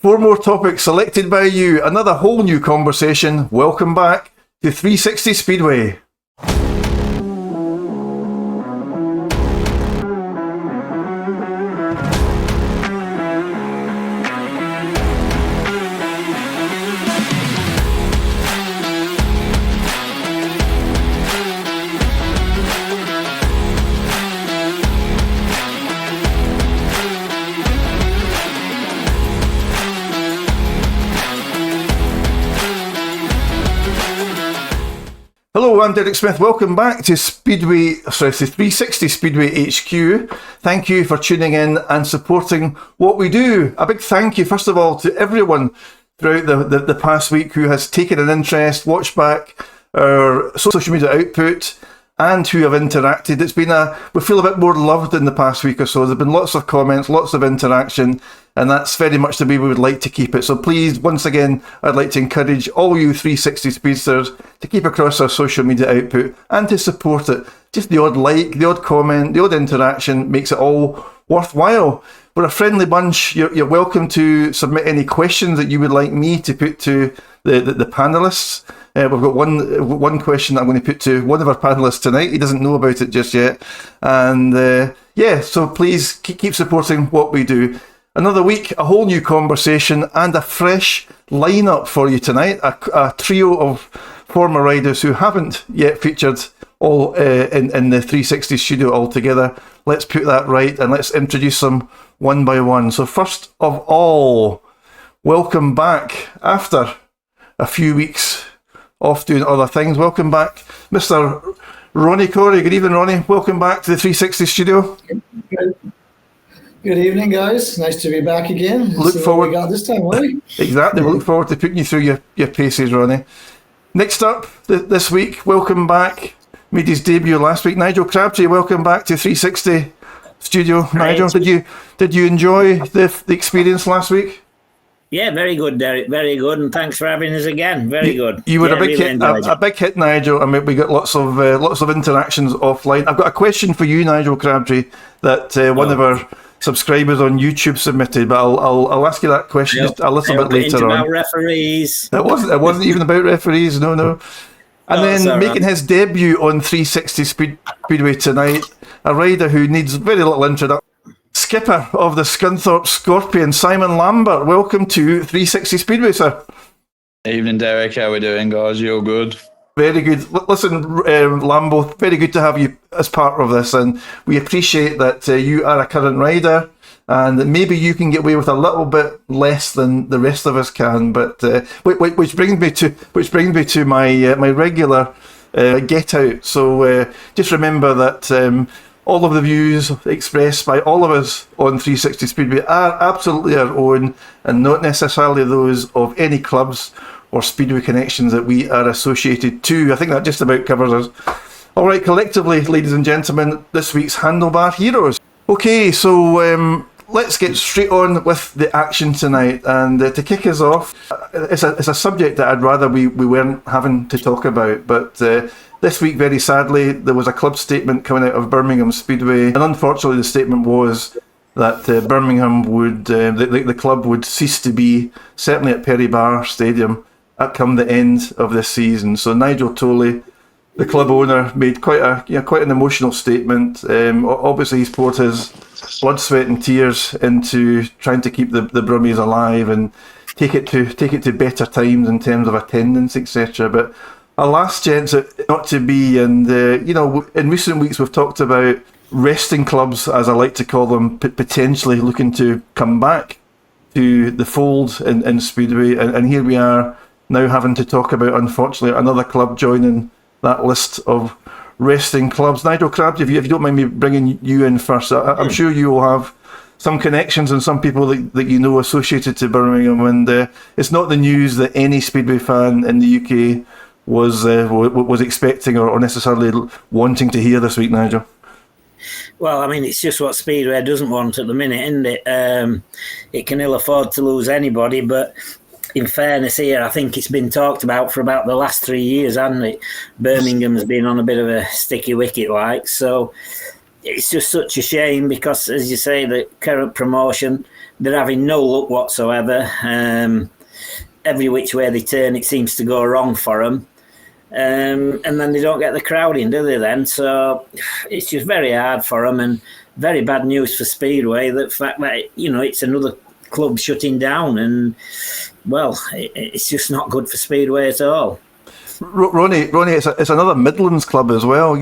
4 more topics selected by you. Another whole new conversation. Welcome back to 360 Speedway. Hello, I'm Derek Smith. Welcome back to 360 Speedway HQ. Thank you for tuning in and supporting what we do. A big thank you, first of all, to everyone throughout the past week who has taken an interest, watched back our social media output, and who have interacted. We feel a bit more loved in the past week or so. There's been lots of comments, lots of interaction, and that's very much the way we would like to keep it. So please, once again, I'd like to encourage all you 360 speedsters to keep across our social media output and to support it. Just the odd like, the odd comment, the odd interaction makes it all worthwhile. We're a friendly bunch. You're welcome to submit any questions that you would like me to put to the panellists. We've got one question that I'm going to put to one of our panellists tonight. He doesn't know about it just yet. And so please keep supporting what we do. Another week, a whole new conversation and a fresh lineup for you tonight. A trio of former riders who haven't yet featured all in the 360 studio altogether. Let's put that right and let's introduce them one by one. So first of all, welcome back after a few weeks off doing other things. Welcome back, Mr. Ronnie Correy. Good evening, Ronnie. Welcome back to the 360 studio. Good evening, guys. Nice to be back again. Look forward. What we got this time, Ronnie. Exactly. We look forward to putting you through your paces, Ronnie. Next up this week, welcome back. Made his debut last week, Nigel Crabtree. Welcome back to 360 studio. Nigel, did you enjoy the experience last week? Yeah, very good, Derek. Very good, and thanks for having us again. Very good. You were a big hit, Nigel. I mean, we got lots of interactions offline. I've got a question for you, Nigel Crabtree, that one of our subscribers on YouTube submitted, but I'll ask you that question just a little bit later on. About referees. It wasn't even about referees. No. And then making his debut on 360 Speedway tonight, a rider who needs very little introduction. Skipper of the Scunthorpe Scorpion, Simon Lambert. Welcome to 360 Speedway, sir. Evening, Derek. How are we doing, guys? You all good? Very good. Listen, Lambo, very good to have you as part of this, and we appreciate that you are a current rider, and maybe you can get away with a little bit less than the rest of us can. But which brings me to my regular get out. So just remember that. All of the views expressed by all of us on 360 Speedway are absolutely our own and not necessarily those of any clubs or Speedway connections that we are associated to. I think that just about covers us. All right, collectively, ladies and gentlemen, this week's Handlebar Heroes. Okay, so let's get straight on with the action tonight. And to kick us off, it's a subject that I'd rather we weren't having to talk about, but this week, very sadly, there was a club statement coming out of Birmingham Speedway, and unfortunately the statement was that Birmingham would, the club would cease to be, certainly at Peterboroughspeedway, at come the end of this season. So Nigel Tolley, the club owner, made quite an emotional statement. Obviously he's poured his blood, sweat and tears into trying to keep the Brummies alive and take it to better times in terms of attendance, etc. But alas, gents, not to be. And in recent weeks we've talked about resting clubs, as I like to call them, potentially looking to come back to the fold in Speedway, and here we are now having to talk about, unfortunately, another club joining that list of resting clubs. Nigel Crabtree, if you don't mind me bringing you in first, I'm sure you will have some connections and some people that you know associated to Birmingham, and it's not the news that any Speedway fan in the UK was expecting or necessarily wanting to hear this week, Nigel. Well, I mean, it's just what Speedway doesn't want at the minute, isn't it? It can ill afford to lose anybody, but in fairness here, I think it's been talked about for about the last 3 years, hasn't it? Birmingham's been on a bit of a sticky wicket, so it's just such a shame because, as you say, the current promotion they're having no luck whatsoever. Every which way they turn, it seems to go wrong for them. And then they don't get the crowd in, do they then? So it's just very hard for them, and very bad news for Speedway, the fact that, it's another club shutting down, and, well, it's just not good for Speedway at all. Ronnie, it's another Midlands club as well.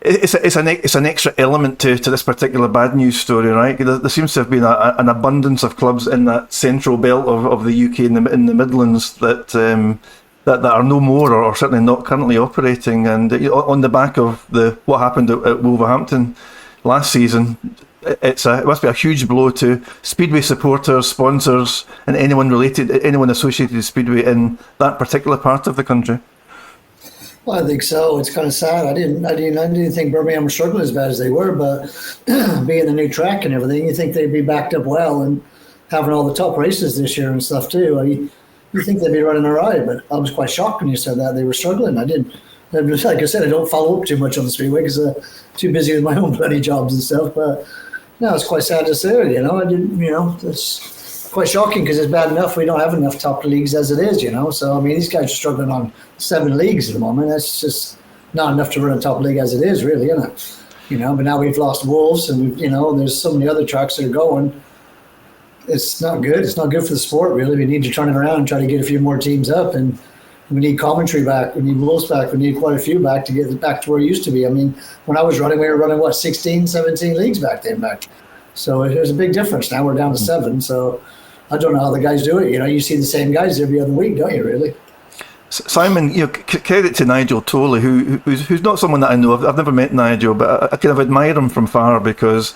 It's an extra element to this particular bad news story, right? There seems to have been an abundance of clubs in that central belt of the UK in the Midlands that are no more, or certainly not currently operating. And on the back of what happened at Wolverhampton last season, it must be a huge blow to Speedway supporters, sponsors, and anyone associated with Speedway in that particular part of the country. Well, I think so. It's kind of sad. I didn't think Birmingham were struggling as bad as they were, but being the new track and everything, you think they'd be backed up well and having all the top races this year and stuff too. You think they'd be running all right, but I was quite shocked when you said that they were struggling. Like I said, I don't follow up too much on the Speedway because I'm too busy with my own bloody jobs and stuff. But no, it's quite sad to say. It's quite shocking because it's bad enough we don't have enough top leagues as it is. So I mean, these guys are struggling on 7 leagues at the moment. That's just not enough to run a top league as it is, really, isn't it? But now we've lost Wolves, and there's so many other tracks that are going. It's not good. It's not good for the sport, really. We need to turn it around and try to get a few more teams up, and we need commentary back. We need Wolves back. We need quite a few back to get it back to where it used to be. I mean, when I was running, we were running, 16, 17 leagues back then. So there's a big difference. Now we're down to 7. So I don't know how the guys do it. You see the same guys every other week, don't you, really? Simon, credit to Nigel Tolley, who's not someone that I know. I've never met Nigel, but I kind of admire him from far because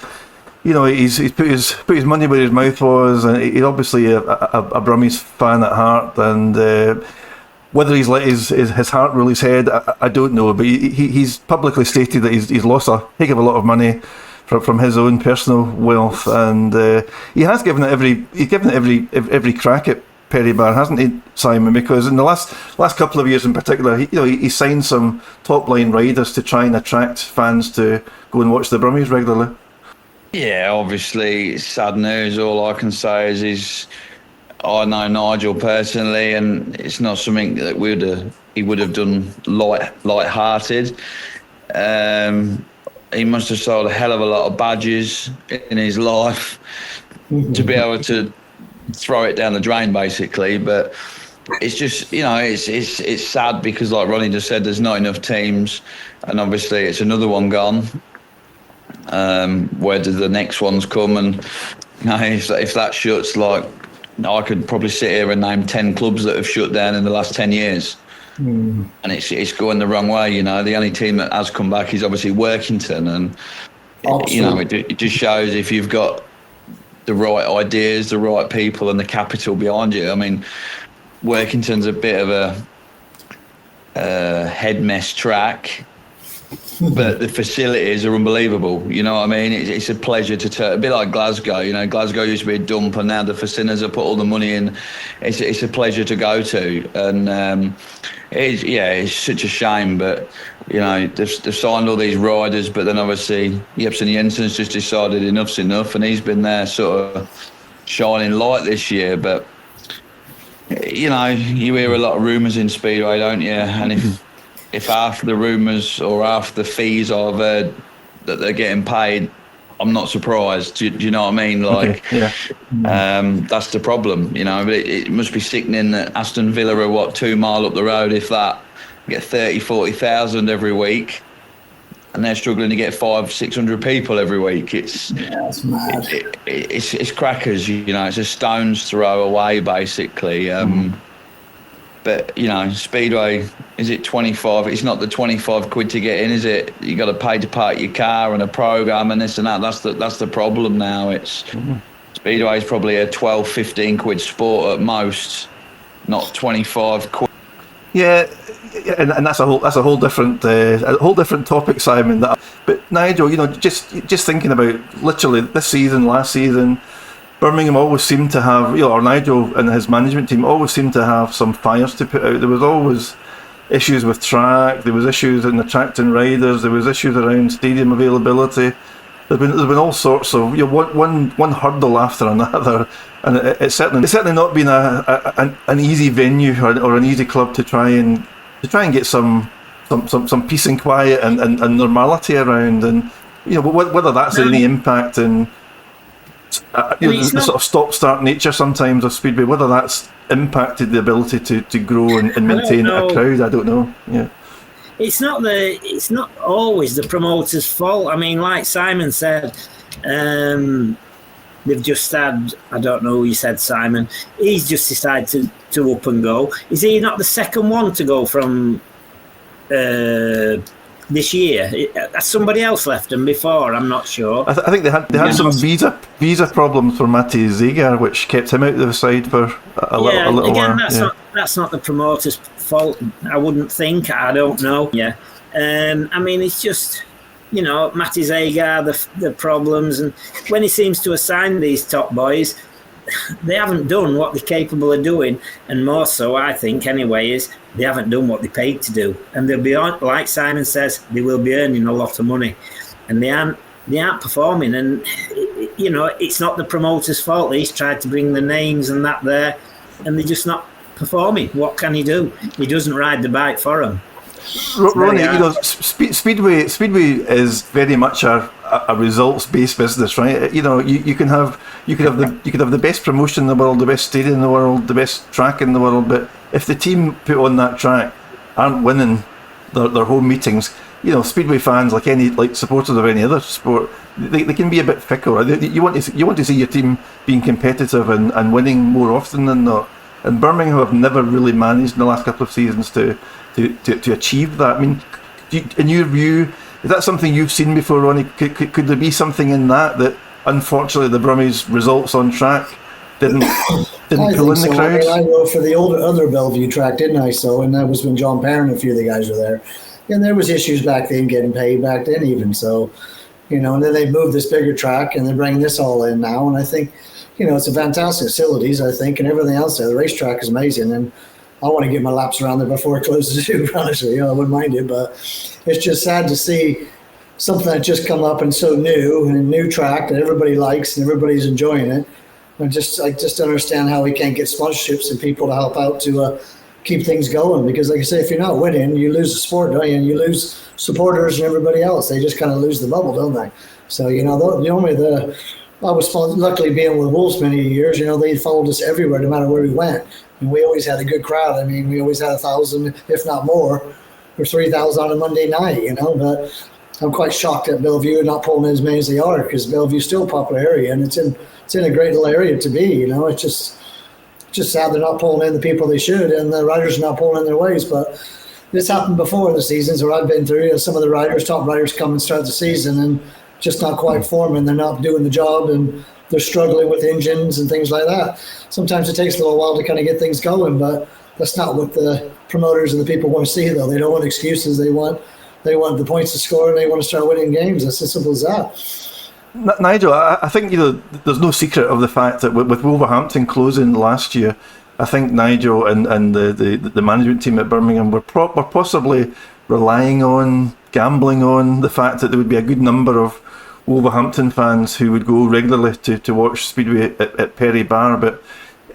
he's put his money where his mouth was, and he's obviously a Brummies fan at heart. And whether he's let his heart rule his head, I don't know. But he's publicly stated that he's lost a heck of a lot of money from his own personal wealth, and he has given it every crack at Perry Bar, hasn't he, Simon? Because in the last couple of years in particular, he signed some top line riders to try and attract fans to go and watch the Brummies regularly. Yeah, obviously, it's sad news. All I can say is I know Nigel personally, and it's not something that he would have done light-hearted. He must have sold a hell of a lot of badges in his life to be able to throw it down the drain, basically. But it's just, it's sad because, like Ronnie just said, there's not enough teams, and obviously it's another one gone. Where do the next ones come? And if that shuts, I could probably sit here and name 10 clubs that have shut down in the last 10 years. And it's going the wrong way. The only team that has come back is obviously Workington, and it just shows if you've got the right ideas, the right people, and the capital behind you. I mean, Workington's a bit of a head mess track, but the facilities are unbelievable. You know what I mean? It's a pleasure to a bit like Glasgow. Glasgow used to be a dump, and now the Facinas have put all the money in. It's a pleasure to go to, and it's such a shame. But they've signed all these riders, but then obviously Jepsen Jensen's just decided enough's enough, and he's been there sort of shining light this year. But you hear a lot of rumours in Speedway, don't you? And if half the rumours or half the fees I've heard that they're getting paid, I'm not surprised. Do you know what I mean? That's the problem, But it must be sickening that Aston Villa are 2 mile up the road, if that, get 30,000-40,000 every week, and they're struggling to get 500-600 people every week. It's mad. It's crackers, It's a stone's throw away, basically. But Speedway, is it 25? It's not the 25 quid to get in, is it? You got to pay to park your car and a program and this and that. That's the problem now. Speedway is probably a 12-15 quid sport at most, not 25 quid. Yeah, and that's a whole different topic, Simon. But Nigel, just thinking about literally this season, last season, Birmingham always seemed to have, or Nigel and his management team always seemed to have some fires to put out. There was always issues with track, there was issues in attracting riders, there was issues around stadium availability. there's been all sorts of one hurdle after another, and it's certainly not been an easy venue or an easy club to try and get some peace and quiet and normality around, and whether that's had any impact in the sort of stop-start nature sometimes of Speedway, whether that's impacted the ability to grow and maintain a crowd, I don't know. Yeah. It's not always the promoter's fault. I mean, like Simon said, they've just had, I don't know who you said, Simon, he's just decided to up and go. Is he not the second one to go from this year? Has somebody else left them before? I'm not sure. I think they had some visa problems for Matti Zagar, which kept him out of the side for a little while. That's not the promoter's fault, I wouldn't think. I don't know. Yeah. I mean, it's just, Matti Zagar, the problems, and when he seems to assign these top boys, they haven't done what they're capable of doing, and more so, I think, anyway, is they haven't done what they paid to do, and they'll be on, like Simon says, they will be earning a lot of money, and they aren't performing, and it's not the promoter's fault. He's tried to bring the names and that there, and they're just not performing. What can he do? He doesn't ride the bike for them. Ronnie, Speedway is very much a results-based business, right? You could have the best promotion in the world, the best stadium in the world, the best track in the world, but if the team put on that track aren't winning their home meetings, Speedway fans, like supporters of any other sport, they can be a bit fickle. Right? You want to see your team being competitive and winning more often than not. And Birmingham have never really managed in the last couple of seasons to achieve that. I mean, in your view, is that something you've seen before, Ronnie? Could there be something in that unfortunately the Brummies' results on track didn't pull in the crowds? I wrote for the other Bellevue track, didn't I? So, and that was when John Parr and a few of the guys were there. And there was issues back then getting paid back then even. So, and then they moved this bigger track and they're bringing this all in now. And I think, it's a fantastic facilities, I think, and everything else there. The racetrack is amazing. And I want to get my laps around there before it closes, to be honest with you. I wouldn't mind it, but it's just sad to see something that just come up and so new and a new track that everybody likes and everybody's enjoying it. I just understand how we can't get sponsorships and people to help out to keep things going. Because, like I say, if you're not winning, you lose the sport, don't you? And you lose supporters and everybody else. They just kind of lose the bubble, don't they? So, I was luckily being with Wolves many years. They followed us everywhere, no matter where we went. And we always had a good crowd. I mean, we always had 1,000, if not more, or 3,000 on a Monday night, But I'm quite shocked at Bellevue not pulling in as many as they are, because Bellevue's still a popular area, and it's in a great little area to be. It's just sad they're not pulling in the people they should, and the riders are not pulling in their ways. But this happened before in the seasons where I've been through. Some of the top riders come and start the season and just not quite forming. They're not doing the job, and they're struggling with engines and things like that. Sometimes it takes a little while to kind of get things going, but that's not what the promoters and the people want to see, though. They don't want excuses. They want the points to score, and they want to start winning games. It's as simple as that. Nigel, I think there's no secret of the fact that with Wolverhampton closing last year, I think Nigel and the management team at Birmingham were possibly gambling on the fact that there would be a good number of Wolverhampton fans who would go regularly to watch Speedway at Perry Bar. But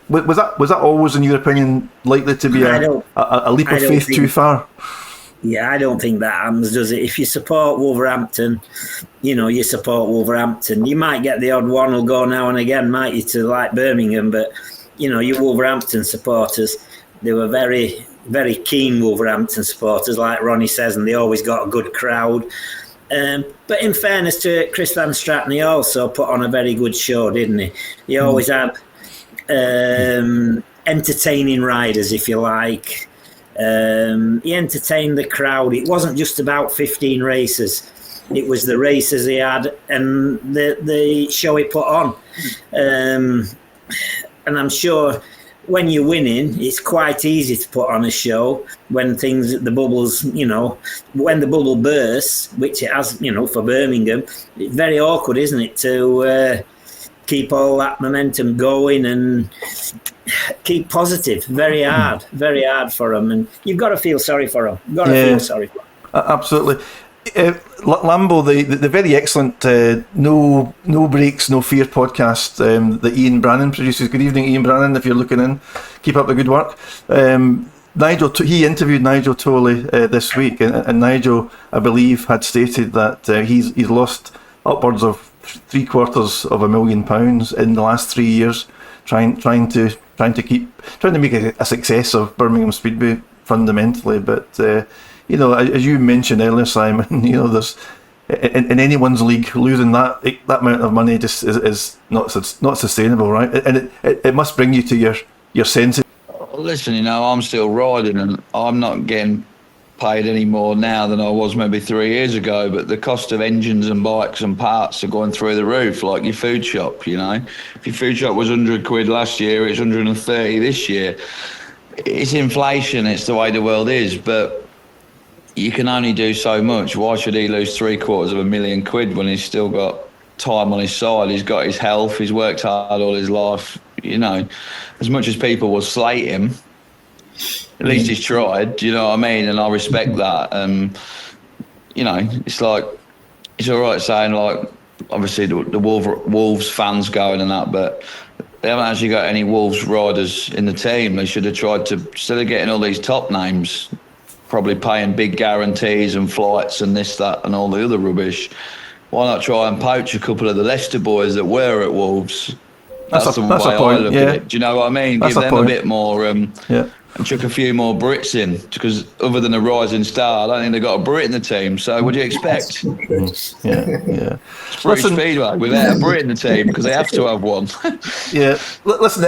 was that always, in your opinion, likely to be a leap of faith too far? Yeah, I don't think that happens, does it? If you support Wolverhampton, you support Wolverhampton. You might get the odd one will go now and again, might you, to like Birmingham, but your Wolverhampton supporters, they were very, very keen Wolverhampton supporters, like Ronnie says, and they always got a good crowd. But in fairness to Chris Van Straten, he also put on a very good show, didn't he? He always had entertaining riders, if you like. He entertained the crowd. It wasn't just about 15 races. It was the races he had and the show he put on. And I'm sure when you're winning, it's quite easy to put on a show when the bubbles, when the bubble bursts, which it has, for Birmingham. It's very awkward, isn't it, to keep all that momentum going and keep positive. Very hard for them. And you've got to feel sorry for them. Feel sorry for them. Absolutely. Lambo, the very excellent No Breaks, No Fear podcast that Ian Brannan produces. Good evening, Ian Brannan, if you're looking in. Keep up the good work. Nigel, he interviewed Nigel Tolley this week, and Nigel, I believe, had stated that he's lost upwards of £750,000 in the last 3 years, trying to make a success of Birmingham Speedway fundamentally. But as you mentioned earlier, Simon, there's in anyone's league losing that amount of money just is not sustainable, right? And it must bring you to your senses. Listen, I'm still riding, and I'm not getting paid any more now than I was maybe 3 years ago, but the cost of engines and bikes and parts are going through the roof, like your food shop. If your food shop was £100 last year, it's 130 this year. It's inflation, it's the way the world is, but you can only do so much. Why should he lose £750,000 when he's still got time on his side? He's got his health, he's worked hard all his life. As much as people will slate him, at least he's tried, do you know what I mean? And I respect that. It's like, it's all right saying, like, obviously the Wolves fans going and that, but they haven't actually got any Wolves riders in the team. They should have tried to, instead of getting all these top names, probably paying big guarantees and flights and this, that and all the other rubbish, why not try and poach a couple of the Leicester boys that were at Wolves? That's the way I look at it. Do you know what I mean? Give them a bit more... and chuck a few more Brits in, because other than a rising star, I don't think they've got a Brit in the team. So what do you expect? Yeah. It's British Speedway without a Brit in the team, because they have to have one. Yeah. Listen,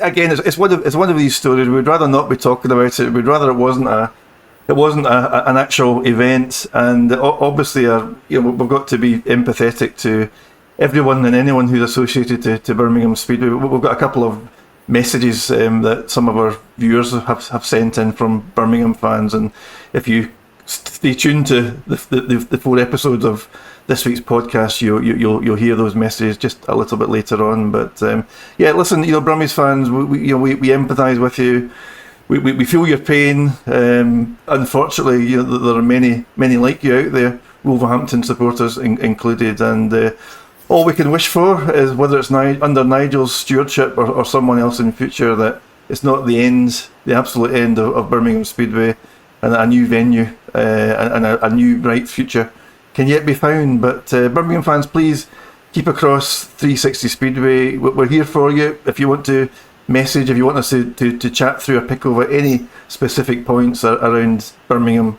again, it's one of these stories. We'd rather not be talking about it. We'd rather it wasn't an actual event. And obviously, we've got to be empathetic to everyone and anyone who's associated to Birmingham Speedway. We've got a couple of messages that some of our viewers have sent in from Birmingham fans, and if you stay tuned to the 4 episodes of this week's podcast, you'll hear those messages just a little bit later on. But listen, Brummies fans, we empathise with you. We feel your pain. Unfortunately, there are many like you out there, Wolverhampton supporters included, and all we can wish for is, whether it's under Nigel's stewardship or someone else in the future, that it's not the absolute end of Birmingham Speedway, and a new venue and a new bright future can yet be found. But Birmingham fans, please keep across 360 Speedway. We're here for you. If you want to message, if you want us to chat through or pick over any specific points around Birmingham,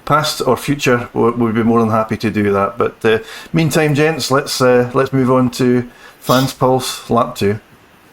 past or future, we'd be more than happy to do that. But meantime, gents, let's move on to Fans Pulse Lap 2.